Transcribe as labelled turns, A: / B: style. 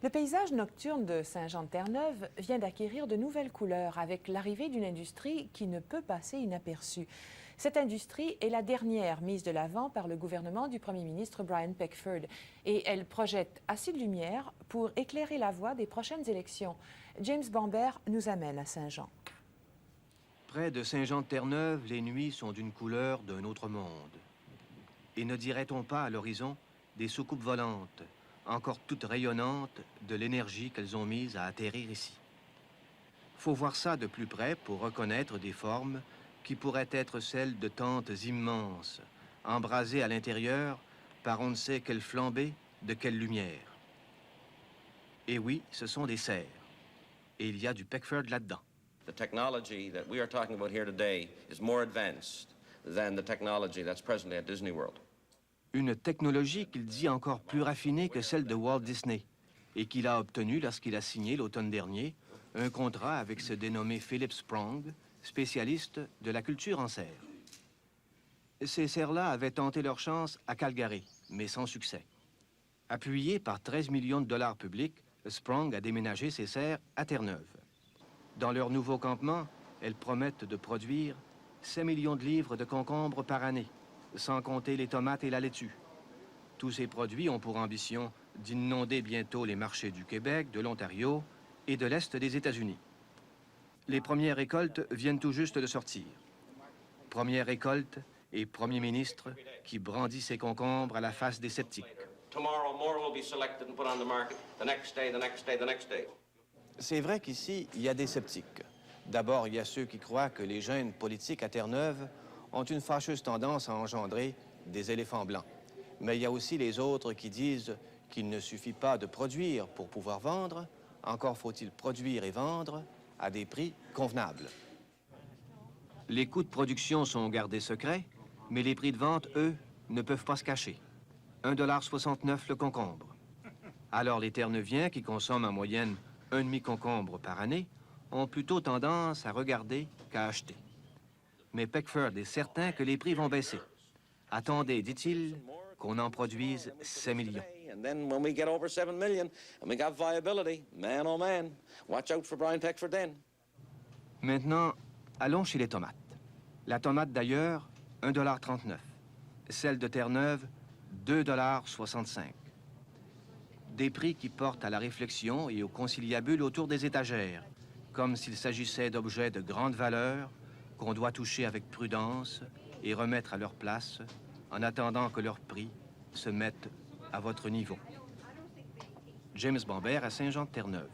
A: Le paysage nocturne de Saint-Jean-de-Terre-Neuve vient d'acquérir de nouvelles couleurs avec l'arrivée d'une industrie qui ne peut passer inaperçue. Cette industrie est la dernière mise de l'avant par le gouvernement du premier ministre Brian Peckford et elle projette assez de lumière pour éclairer la voie des prochaines élections. James Bambert nous amène à Saint-Jean.
B: Près de Saint-Jean-de-Terre-Neuve, les nuits sont d'une couleur d'un autre monde. Et ne dirait-on pas à l'horizon des soucoupes volantes, encore toutes rayonnantes de l'énergie qu'elles ont mise à atterrir ici? Faut voir ça de plus près pour reconnaître des formes qui pourraient être celles de tentes immenses, embrasées à l'intérieur par on ne sait quelle flambée de quelle lumière. Et oui, ce sont des serres. Et il y a du Peckford là-dedans.
C: The technology that we are talking about here today is more advanced than the technology that's presently at Disney World.
B: Une technologie qu'il dit encore plus raffinée que celle de Walt Disney et qu'il a obtenue lorsqu'il a signé l'automne dernier un contrat avec ce dénommé Philip Sprong, spécialiste de la culture en serre. Ces serres-là avaient tenté leur chance à Calgary, mais sans succès. Appuyé par 13 millions de dollars publics, Sprong a déménagé ses serres à Terre-Neuve. Dans leur nouveau campement, elles promettent de produire 5 millions de livres de concombres par année, sans compter les tomates et la laitue. Tous ces produits ont pour ambition d'inonder bientôt les marchés du Québec, de l'Ontario et de l'Est des États-Unis. Les premières récoltes viennent tout juste de sortir. Première récolte et premier ministre qui brandit ses concombres à la face des sceptiques. C'est vrai qu'ici, il y a des sceptiques. D'abord, il y a ceux qui croient que les jeunes politiques à Terre-Neuve ont une fâcheuse tendance à engendrer des éléphants blancs. Mais il y a aussi les autres qui disent qu'il ne suffit pas de produire pour pouvoir vendre, encore faut-il produire et vendre à des prix convenables. Les coûts de production sont gardés secrets, mais les prix de vente, eux, ne peuvent pas se cacher. 1,69 $ le concombre. Alors les Terre-Neuviens, qui consomment en moyenne un demi-concombre par année, ont plutôt tendance à regarder qu'à acheter. Mais Peckford est certain que les prix vont baisser. Attendez, dit-il, qu'on en produise 5 millions. Maintenant, allons chez les tomates. La tomate d'ailleurs, 1,39 $. Celle de Terre-Neuve, 2,65 $. Des prix qui portent à la réflexion et au conciliabule autour des étagères, comme s'il s'agissait d'objets de grande valeur qu'on doit toucher avec prudence et remettre à leur place en attendant que leur prix se mette à votre niveau. James Bambert à Saint-Jean-de-Terre-Neuve.